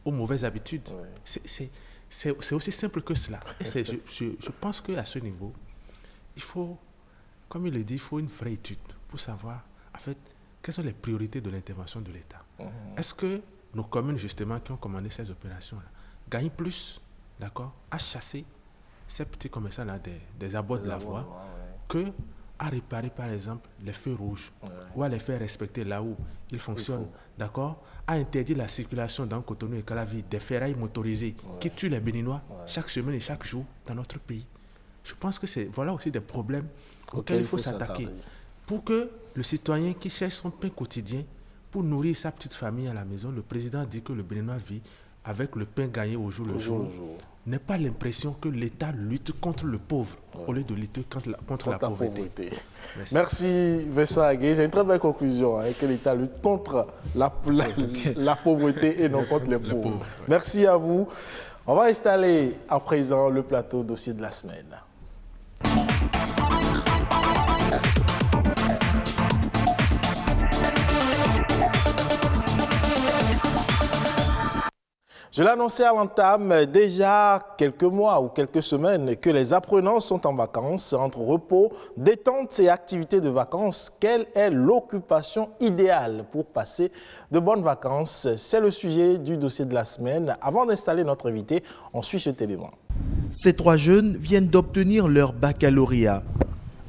aux mauvaises habitudes. C'est aussi simple que cela. Et je pense qu'à ce niveau, il faut, comme il le dit, il faut une vraie étude pour savoir, en fait, quelles sont les priorités de l'intervention de l'État. Est-ce que nos communes, justement, qui ont commandé ces opérations-là, gagnent plus, d'accord, à chasser ces petits commerçants-là des abords de la voie que à réparer, par exemple, les feux rouges ou à les faire respecter là où ils fonctionnent, d'accord, à interdire la circulation dans Cotonou et Calavi des ferrailles motorisées qui tuent les Béninois chaque semaine et chaque jour dans notre pays. Je pense que voilà aussi des problèmes auxquels il faut s'attaquer pour que le citoyen qui cherche son pain quotidien pour nourrir sa petite famille à la maison, le président dit que le Béninois vit avec le pain gagné au jour le jour, n'ait pas l'impression que l'État lutte contre le pauvre au lieu de lutter contre la pauvreté. Merci Vincent Agué. C'est une très belle conclusion, que l'État lutte contre la pauvreté et non contre les pauvres. Merci à vous. On va installer à présent le plateau dossier de la semaine. Je l'annonçais à l'entame, déjà quelques mois ou quelques semaines que les apprenants sont en vacances. Entre repos, détente et activités de vacances, quelle est l'occupation idéale pour passer de bonnes vacances? C'est le sujet du dossier de la semaine. Avant d'installer notre invité, on suit cet élément. Ces trois jeunes viennent d'obtenir leur baccalauréat.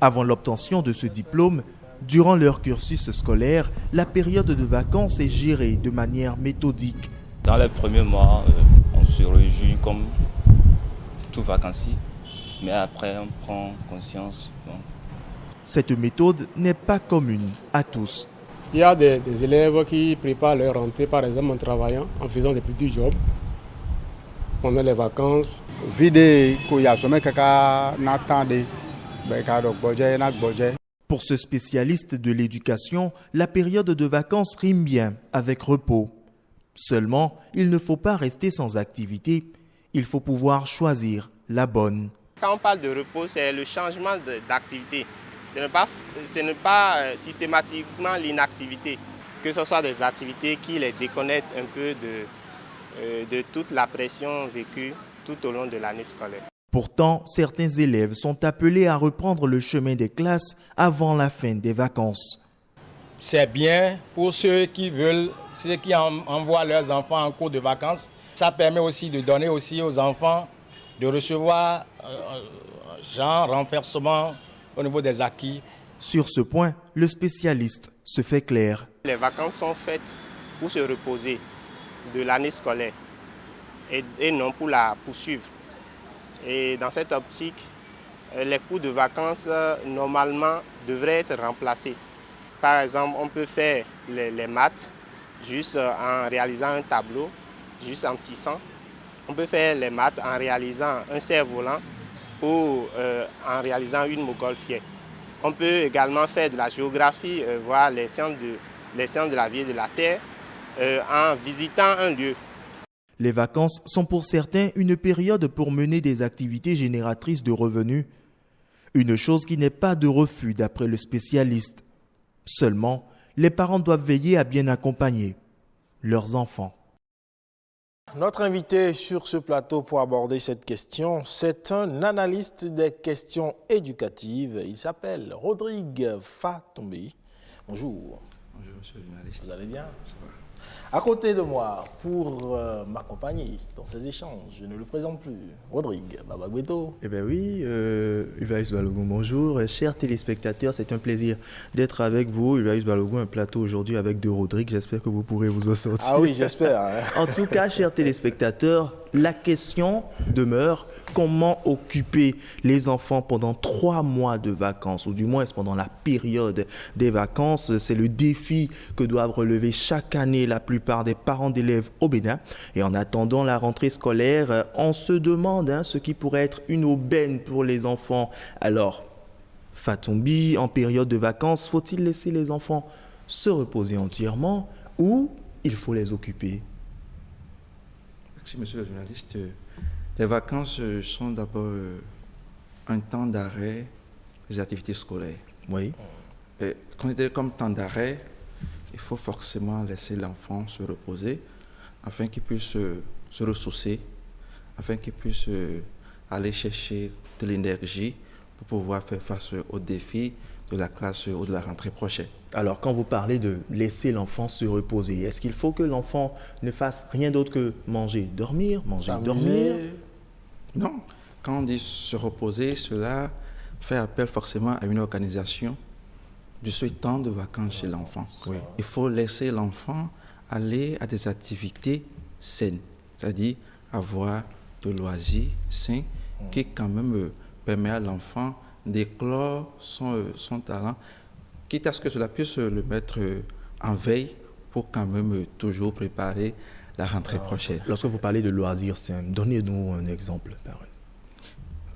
Avant l'obtention de ce diplôme, durant leur cursus scolaire, la période de vacances est gérée de manière méthodique. Dans les premiers mois, on se réjouit comme tout vacancier, mais après on prend conscience. Bon. Cette méthode n'est pas commune à tous. Il y a des élèves qui préparent leur rentrée, par exemple en travaillant, en faisant des petits jobs pendant les vacances. Pour ce spécialiste de l'éducation, la période de vacances rime bien avec repos. Seulement, il ne faut pas rester sans activité, il faut pouvoir choisir la bonne. Quand on parle de repos, c'est le changement d'activité. Ce n'est pas systématiquement l'inactivité, que ce soit des activités qui les déconnectent un peu de toute la pression vécue tout au long de l'année scolaire. Pourtant, certains élèves sont appelés à reprendre le chemin des classes avant la fin des vacances. C'est bien pour ceux qui envoient leurs enfants en cours de vacances. Ça permet aussi de donner aussi aux enfants de recevoir un renforcement au niveau des acquis. Sur ce point, le spécialiste se fait clair. Les vacances sont faites pour se reposer de l'année scolaire et non pour la poursuivre. Et dans cette optique, les cours de vacances normalement devraient être remplacés. Par exemple, on peut faire les maths juste en réalisant un tableau, juste en tissant. On peut faire les maths en réalisant un cerf-volant ou en réalisant une montgolfière. On peut également faire de la géographie, voir les sciences de la vie et de la terre en visitant un lieu. Les vacances sont pour certains une période pour mener des activités génératrices de revenus. Une chose qui n'est pas de refus d'après le spécialiste. Seulement, les parents doivent veiller à bien accompagner leurs enfants. Notre invité sur ce plateau pour aborder cette question, c'est un analyste des questions éducatives. Il s'appelle Rodrigue Fatombi. Bonjour. Bonjour, monsieur le journaliste. Vous allez bien? Ça va. À côté de moi, pour m'accompagner dans ces échanges, je ne le présente plus, Rodrigue Babagbeto. Eh bien oui, Ulvaïs Balogun, bonjour. Chers téléspectateurs, c'est un plaisir d'être avec vous. Ulvaïs Balogun, un plateau aujourd'hui avec deux Rodrigue. J'espère que vous pourrez vous en sortir. Ah oui, j'espère. En tout cas, chers téléspectateurs, la question demeure, comment occuper les enfants pendant 3 mois de vacances, ou du moins pendant la période des vacances? C'est le défi que doivent relever chaque année la plupart des parents d'élèves au Bénin. Et en attendant la rentrée scolaire, on se demande ce qui pourrait être une aubaine pour les enfants. Alors, Fatumbi, en période de vacances, faut-il laisser les enfants se reposer entièrement ou il faut les occuper? Merci, monsieur le journaliste. Les vacances sont d'abord un temps d'arrêt des activités scolaires. Oui. Considéré comme temps d'arrêt, il faut forcément laisser l'enfant se reposer afin qu'il puisse se ressourcer, afin qu'il puisse aller chercher de l'énergie pour pouvoir faire face aux défis de la classe ou de la rentrée prochaine. Alors, quand vous parlez de laisser l'enfant se reposer, est-ce qu'il faut que l'enfant ne fasse rien d'autre que manger, dormir, dormir? Non. Quand on dit se reposer, cela fait appel forcément à une organisation de ce temps de vacances chez l'enfant. Oui. Il faut laisser l'enfant aller à des activités saines, c'est-à-dire avoir de loisirs sains qui quand même permet à l'enfant d'éclore son talent, quitte à ce que cela puisse le mettre en veille pour quand même toujours préparer la rentrée prochaine. Lorsque vous parlez de loisirs sains, donnez-nous un exemple, par exemple.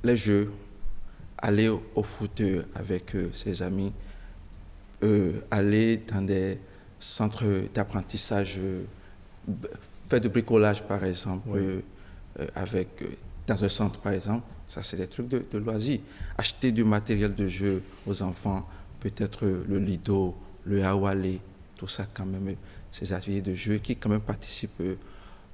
Les jeux, aller au foot avec ses amis, aller dans des centres d'apprentissage, faire du bricolage par exemple, dans un centre par exemple, ça c'est des trucs de loisirs. Acheter du matériel de jeu aux enfants, peut-être le Lido, le Awale, tout ça quand même, ces activités de jeu qui quand même participent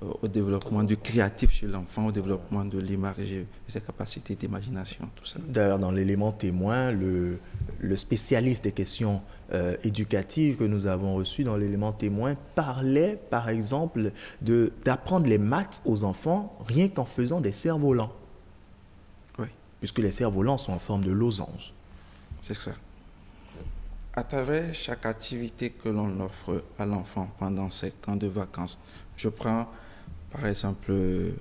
au développement du créatif chez l'enfant, au développement de l'image, de ses capacités d'imagination, tout ça. D'ailleurs, dans l'élément témoin, le spécialiste des questions éducatives que nous avons reçu dans l'élément témoin parlait, par exemple, d'apprendre les maths aux enfants rien qu'en faisant des cerfs-volants. Oui. Puisque les cerfs-volants sont en forme de losange. C'est ça. À travers chaque activité que l'on offre à l'enfant pendant ces temps de vacances, je prends par exemple le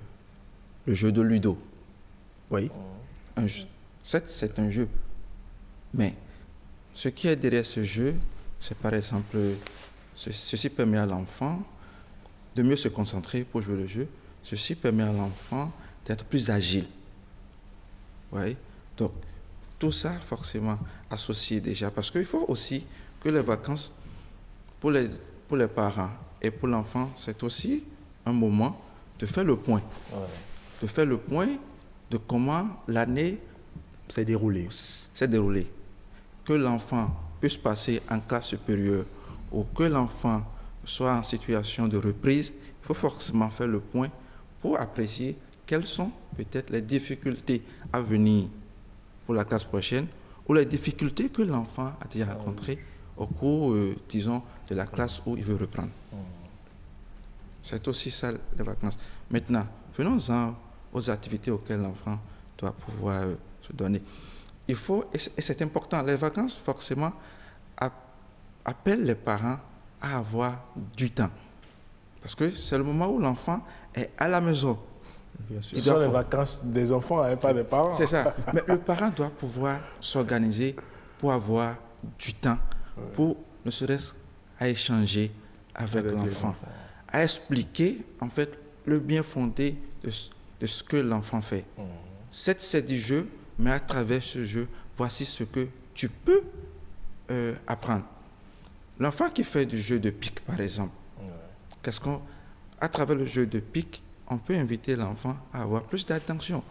jeu de Ludo. Oui. C'est un jeu. Mais ce qui est derrière ce jeu, c'est par exemple, ceci permet à l'enfant de mieux se concentrer pour jouer le jeu. Ceci permet à l'enfant d'être plus agile. Oui. Donc, tout ça, forcément, associé déjà. Parce qu'il faut aussi que les vacances, pour les parents et pour l'enfant, c'est aussi un moment de faire le point. Ouais. De faire le point de comment l'année s'est déroulée. Que l'enfant puisse passer en classe supérieure ou que l'enfant soit en situation de reprise, il faut forcément faire le point pour apprécier quelles sont peut-être les difficultés à venir pour la classe prochaine ou les difficultés que l'enfant a déjà rencontrées au cours, disons, de la classe où il veut reprendre. C'est aussi ça, les vacances. Maintenant, venons-en aux activités auxquelles l'enfant doit pouvoir se donner. Il faut, et c'est important, les vacances, forcément, appellent les parents à avoir du temps. Parce que c'est le moment où l'enfant est à la maison. Bien sûr. Ce sont les vacances des enfants, hein, pas des parents. C'est ça. Mais le parent doit pouvoir s'organiser pour avoir du temps, pour ne serait-ce qu'à échanger avec l'enfant, à expliquer en fait le bien fondé de ce que l'enfant fait. C'est du jeu, mais à travers ce jeu, voici ce que tu peux apprendre. L'enfant qui fait du jeu de pique, par exemple, à travers le jeu de pique, on peut inviter l'enfant à avoir plus d'attention.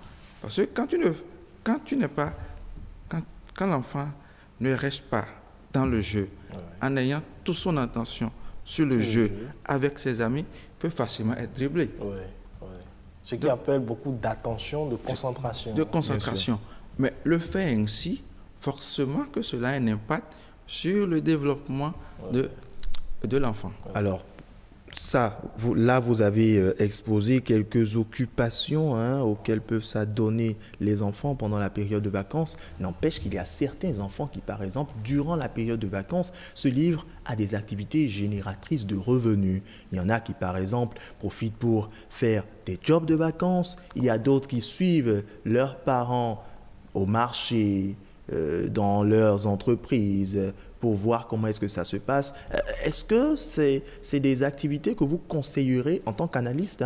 Parce que quand l'enfant ne reste pas dans le jeu, en ayant toute son attention sur le jeu avec ses amis, peut facilement être dribblé. Ce qui appelle beaucoup d'attention, de concentration. De concentration. Mais le fait ainsi, forcément que cela a un impact sur le développement de l'enfant. Alors, ça, là, vous avez exposé quelques occupations auxquelles peuvent s'adonner les enfants pendant la période de vacances. N'empêche qu'il y a certains enfants qui, par exemple, durant la période de vacances, se livrent à des activités génératrices de revenus. Il y en a qui, par exemple, profitent pour faire des jobs de vacances. Il y a d'autres qui suivent leurs parents au marché, dans leurs entreprises, pour voir comment est-ce que ça se passe. Est-ce que c'est des activités que vous conseillerez en tant qu'analyste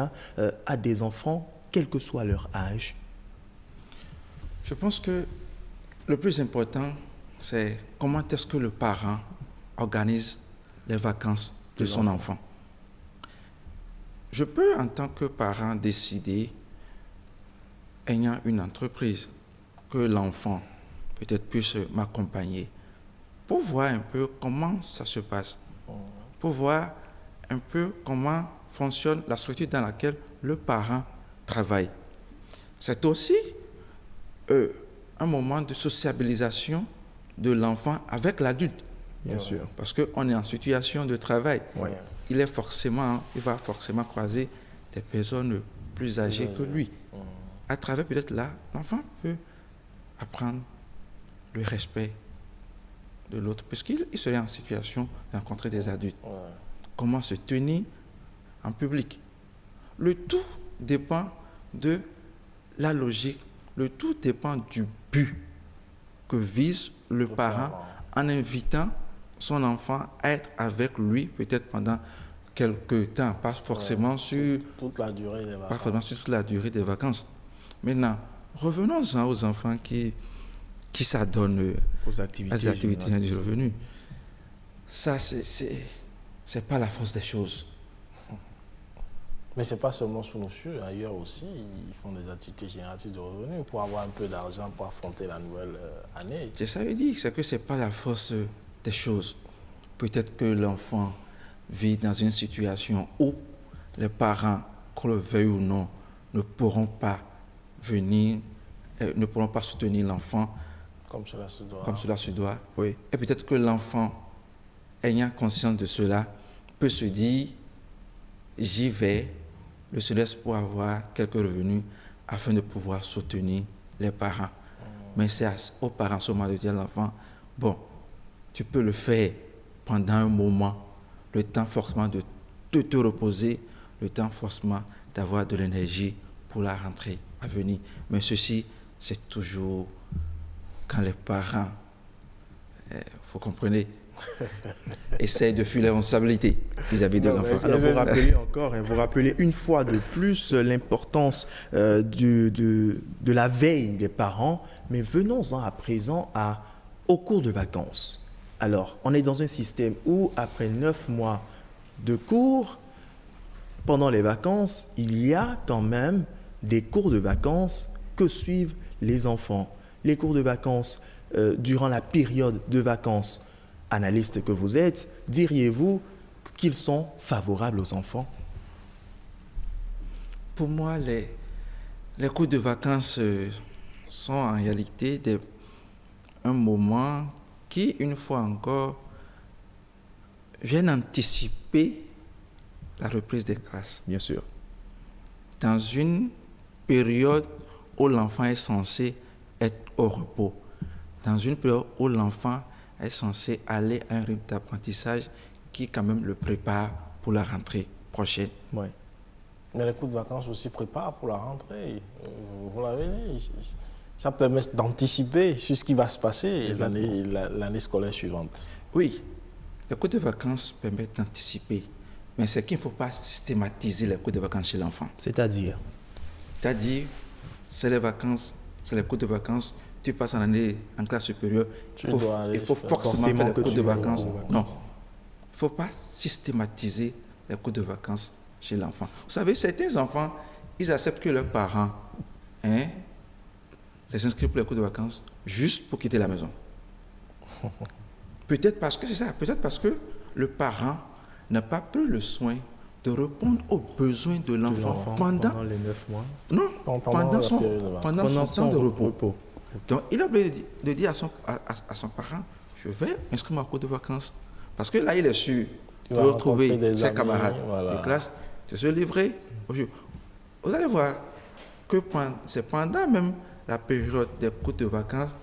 à des enfants, quel que soit leur âge? Je pense que le plus important, c'est comment est-ce que le parent organise les vacances de son enfant. Je peux, en tant que parent, décider, ayant une entreprise, que l'enfant peut-être puisse m'accompagner pour voir un peu comment ça se passe, pour voir un peu comment fonctionne la structure dans laquelle le parent travaille. C'est aussi un moment de sociabilisation de l'enfant avec l'adulte. Bien sûr. Parce qu'on est en situation de travail. Ouais. Il va forcément croiser des personnes plus âgées que lui. À travers peut-être là, l'enfant peut apprendre le respect de l'autre, puisqu'il serait en situation de rencontrer des adultes. Comment se tenir en public. Le tout dépend de la logique, le tout dépend du but que vise le parent en invitant son enfant à être avec lui, peut-être pendant quelques temps, pas forcément sur toute la durée des vacances. Pas forcément sur toute la durée des vacances. Maintenant, revenons-en aux enfants qui s'adonnent aux activités du revenu. Ça, c'est pas la force des choses. Mais ce n'est pas seulement sous nos cieux, ailleurs aussi, ils font des activités génératives de revenus pour avoir un peu d'argent pour affronter la nouvelle année. C'est ça veut dire, c'est que ce n'est pas la force des choses. Peut-être que l'enfant vit dans une situation où les parents, qu'on le veuille ou non, ne pourront pas venir, ne pourront pas soutenir l'enfant comme cela se doit. Comme cela se doit. Oui. Et peut-être que l'enfant, ayant conscience de cela, peut se dire, j'y vais, le se laisse pour avoir quelques revenus afin de pouvoir soutenir les parents. Mais c'est aux parents seulement de dire à l'enfant, bon, tu peux le faire pendant un moment, le temps forcément de te reposer, le temps forcément d'avoir de l'énergie pour la rentrée à venir. Mais ceci, c'est toujours quand les parents, vous comprenez, essayent de fuir les responsabilités vis-à-vis de l'enfant. Alors vous rappelez encore, vous rappelez une fois de plus l'importance de la veille des parents, mais venons-en à présent au cours de vacances. Alors, on est dans un système où, après 9 mois de cours, pendant les vacances, il y a quand même des cours de vacances que suivent les enfants. Les cours de vacances, durant la période de vacances, analyste que vous êtes, diriez-vous qu'ils sont favorables aux enfants? Pour moi, les cours de vacances sont en réalité un moment qui, une fois encore, viennent anticiper la reprise des classes. Bien sûr. Dans une période où l'enfant est censé être au repos, dans une période où l'enfant est censé aller à un rythme d'apprentissage qui quand même le prépare pour la rentrée prochaine. Oui. Mais les cours de vacances aussi préparent pour la rentrée. Vous l'avez dit, ça permet d'anticiper sur ce qui va se passer l'année scolaire suivante. Oui, les cours de vacances permettent d'anticiper. Mais c'est qu'il ne faut pas systématiser les cours de vacances chez l'enfant. C'est-à-dire, c'est les vacances, c'est les cours de vacances. Tu passes en classe supérieure, il faut forcément faire les cours de vacances. Non, il ne faut pas systématiser les cours de vacances chez l'enfant. Vous savez, certains enfants, ils acceptent que leurs parents les inscrivent pour les cours de vacances juste pour quitter la maison. Peut-être parce que c'est ça, peut-être parce que le parent n'a pas pris le soin de répondre aux besoins de l'enfant pendant les 9 mois. Non, pendant son temps de repos. Donc, il a oublié de dire à son parent, je vais m'inscrire à cours de vacances. Parce que là, il est sûr de retrouver ses camarades de classe, de se livrer au jeu. Vous allez voir que c'est pendant même la période des cours de vacances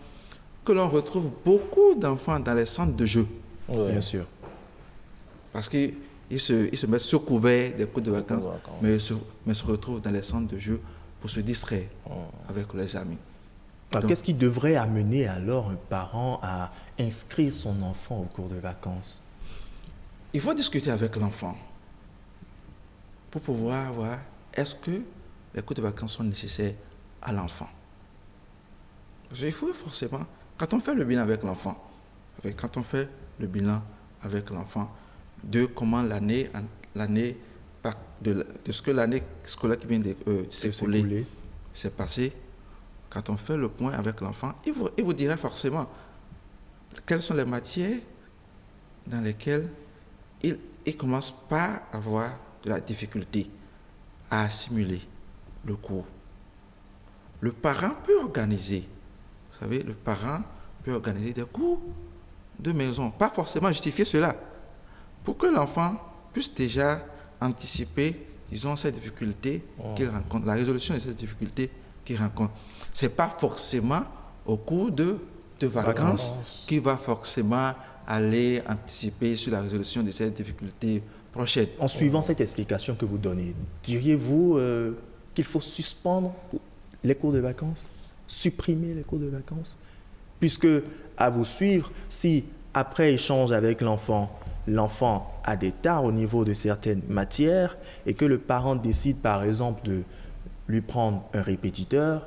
que l'on retrouve beaucoup d'enfants dans les centres de jeu. Bien sûr. Parce qu'ils se mettent sous couvert des cours de vacances, mais se retrouvent dans les centres de jeu pour se distraire avec les amis. Qu'est-ce qui devrait amener alors un parent à inscrire son enfant au cours de vacances? Il faut discuter avec l'enfant pour pouvoir voir est-ce que les cours de vacances sont nécessaires à l'enfant. Parce qu'il faut forcément, quand on fait le bilan avec l'enfant, de comment de ce que l'année scolaire qui vient de s'écouler s'est passé, quand on fait le point avec l'enfant, il vous dira forcément quelles sont les matières dans lesquelles il commence par avoir de la difficulté à assimiler le cours. Le parent peut organiser, vous savez, des cours de maison, pas forcément justifier cela, pour que l'enfant puisse déjà anticiper, disons, ces difficultés qu'il rencontre, la résolution de ces difficultés qu'il rencontre. Ce n'est pas forcément au cours de vacances qu'il va forcément aller anticiper sur la résolution de ces difficultés prochaines. En suivant cette explication que vous donnez, diriez-vous qu'il faut suspendre les cours de vacances, supprimer les cours de vacances? Puisque, à vous suivre, si après échange avec l'enfant a des tares au niveau de certaines matières et que le parent décide par exemple de lui prendre un répétiteur,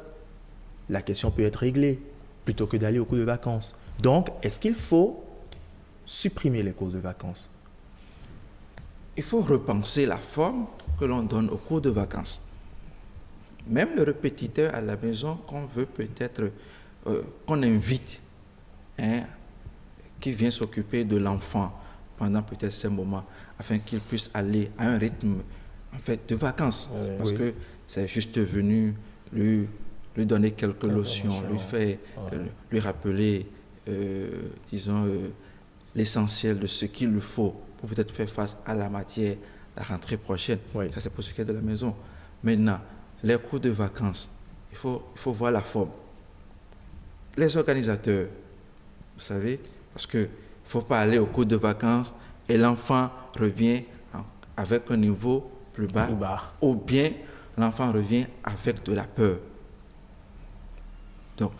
la question peut être réglée plutôt que d'aller aux cours de vacances. Donc, est-ce qu'il faut supprimer les cours de vacances? Il faut repenser la forme que l'on donne aux cours de vacances. Même le répétiteur à la maison qu'on veut peut-être, qu'on invite, qui vient s'occuper de l'enfant pendant peut-être ces moments, afin qu'il puisse aller à un rythme en fait, de vacances. Parce que c'est juste venu lui donner quelques lotions, lui rappeler, disons, l'essentiel de ce qu'il lui faut pour peut-être faire face à la matière, la rentrée prochaine. Ça, c'est pour ce qui est de la maison. Maintenant, les cours de vacances, il faut voir la forme. Les organisateurs, vous savez, parce qu'il ne faut pas aller au cours de vacances et l'enfant revient avec un niveau plus bas. Ou bien l'enfant revient avec de la peur. Donc,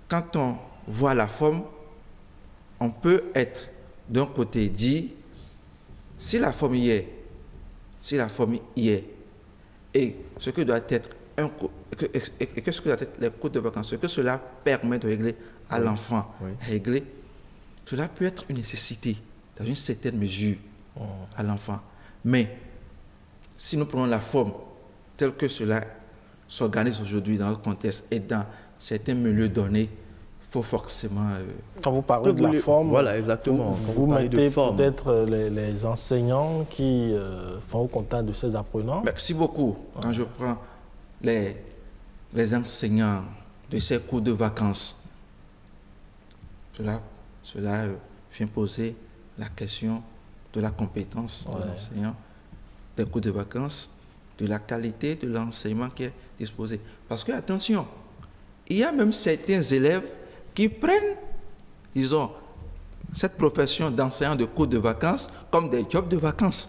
quand on voit la forme, on peut être d'un côté dit, si la forme y est, et ce que doit être ce que doit être les cours de vacances, ce que cela permet de régler à l'enfant, régler, cela peut être une nécessité dans une certaine mesure à l'enfant. Mais si nous prenons la forme telle que cela s'organise aujourd'hui dans notre contexte et dans certains milieux donnés, il faut forcément... Quand vous parlez de la forme, voilà, exactement. Vous mettez peut-être les enseignants qui font au contact de ces apprenants. Merci beaucoup. Quand je prends les enseignants de ces cours de vacances, cela vient poser la question de la compétence de l'enseignant des cours de vacances, de la qualité de l'enseignement qui est disposé. Parce que, attention, il y a même certains élèves qui prennent, disons, cette profession d'enseignant de cours de vacances comme des jobs de vacances.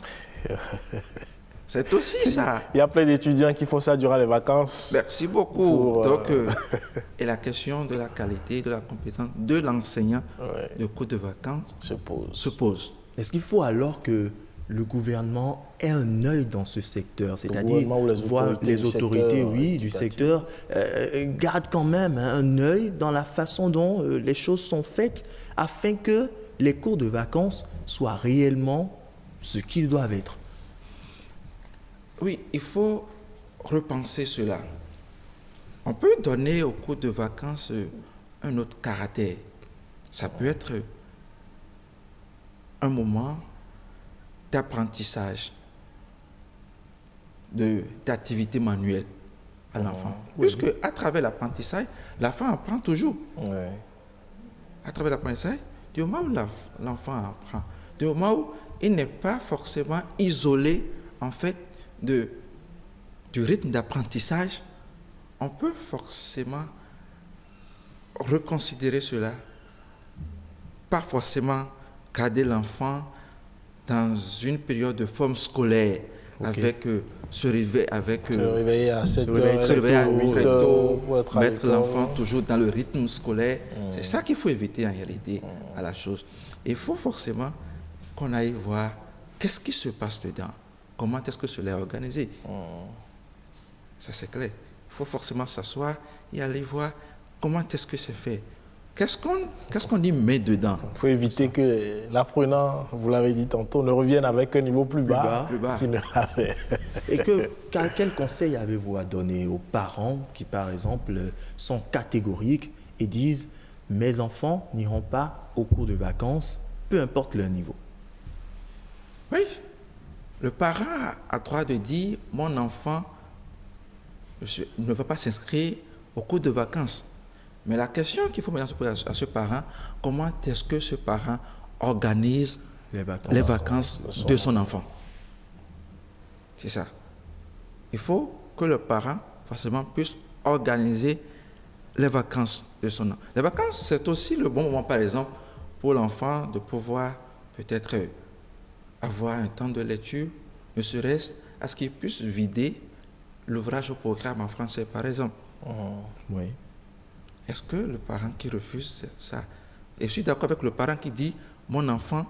C'est aussi ça. Il y a plein d'étudiants qui font ça durant les vacances. Merci beaucoup. Donc, et la question de la qualité, de la compétence de l'enseignant de cours de vacances se pose. Est-ce qu'il faut alors que le gouvernement ait un œil dans ce secteur, c'est-à-dire voir les autorités du secteur gardent quand même un œil dans la façon dont les choses sont faites afin que les cours de vacances soient réellement ce qu'ils doivent être? Oui, il faut repenser cela. On peut donner aux cours de vacances un autre caractère. Ça peut être un moment d'apprentissage, d'activité manuelle à l'enfant. Puisque à travers l'apprentissage, l'enfant apprend toujours. À travers l'apprentissage, du moment où l'enfant apprend, du moment où il n'est pas forcément isolé en fait du rythme d'apprentissage, on peut forcément reconsidérer cela, pas forcément cadrer l'enfant dans une période de forme scolaire, avec se réveiller à 7 se réveiller à 8 heures tôt, mettre l'enfant toujours dans le rythme scolaire. C'est ça qu'il faut éviter en réalité à la chose. Il faut forcément qu'on aille voir qu'est-ce qui se passe dedans, comment est-ce que cela est organisé. Ça c'est clair. Il faut forcément s'asseoir et aller voir comment est-ce que c'est fait. Qu'est-ce qu'on y met dedans? Il faut éviter que l'apprenant, vous l'avez dit tantôt, ne revienne avec un niveau plus bas qu'il ne l'avait. Et quel conseil avez-vous à donner aux parents qui, par exemple, sont catégoriques et disent « mes enfants n'iront pas au cours de vacances, peu importe leur niveau ». Oui, le parent a droit de dire « mon enfant ne va pas s'inscrire au cours de vacances ». Mais la question qu'il faut maintenant se poser à ce parent, comment est-ce que ce parent organise les vacances de son enfant? C'est ça. Il faut que le parent, forcément, puisse organiser les vacances de son enfant. Les vacances, c'est aussi le bon moment, par exemple, pour l'enfant de pouvoir peut-être avoir un temps de lecture, ne serait-ce à ce qu'il puisse vider l'ouvrage au programme en français, par exemple. Oui. Est-ce que le parent qui refuse ça, et je suis d'accord avec le parent qui dit « mon enfant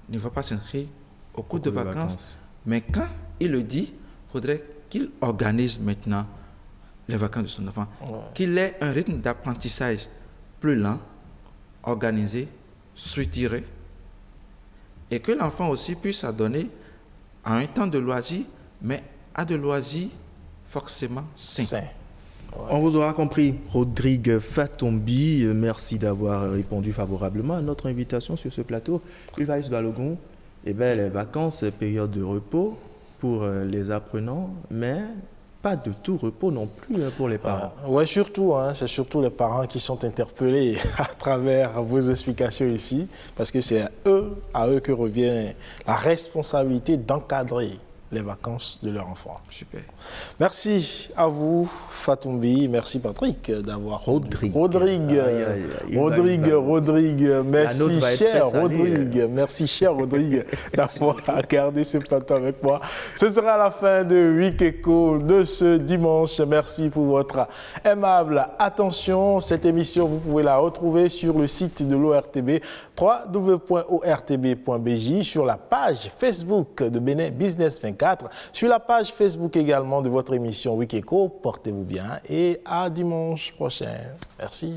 ne va pas s'inscrire au cours de vacances », mais quand il le dit, il faudrait qu'il organise maintenant les vacances de son enfant, qu'il ait un rythme d'apprentissage plus lent, organisé, structuré, et que l'enfant aussi puisse s'adonner à un temps de loisir, mais à de loisirs forcément sains. On vous aura compris, Rodrigue Fatombi, merci d'avoir répondu favorablement à notre invitation sur ce plateau. Ulvaïus Balogun, les vacances, période de repos pour les apprenants, mais pas de tout repos non plus pour les parents. Oui, surtout, c'est surtout les parents qui sont interpellés à travers vos explications ici, parce que c'est à eux que revient la responsabilité d'encadrer les vacances de leur enfant. Super. Merci à vous, Fatombi. Merci, Patrick, d'avoir... Rodrigue. Merci, cher Rodrigue. Merci, cher Rodrigue, d'avoir gardé ce plateau avec moi. Ce sera la fin de Week Echo de ce dimanche. Merci pour votre aimable attention. Cette émission, vous pouvez la retrouver sur le site de l'ORTB, www.ortb.bj, sur la page Facebook de Bénin Business 24, sur la page Facebook également de votre émission Week Echo. Portez-vous bien et à dimanche prochain. Merci.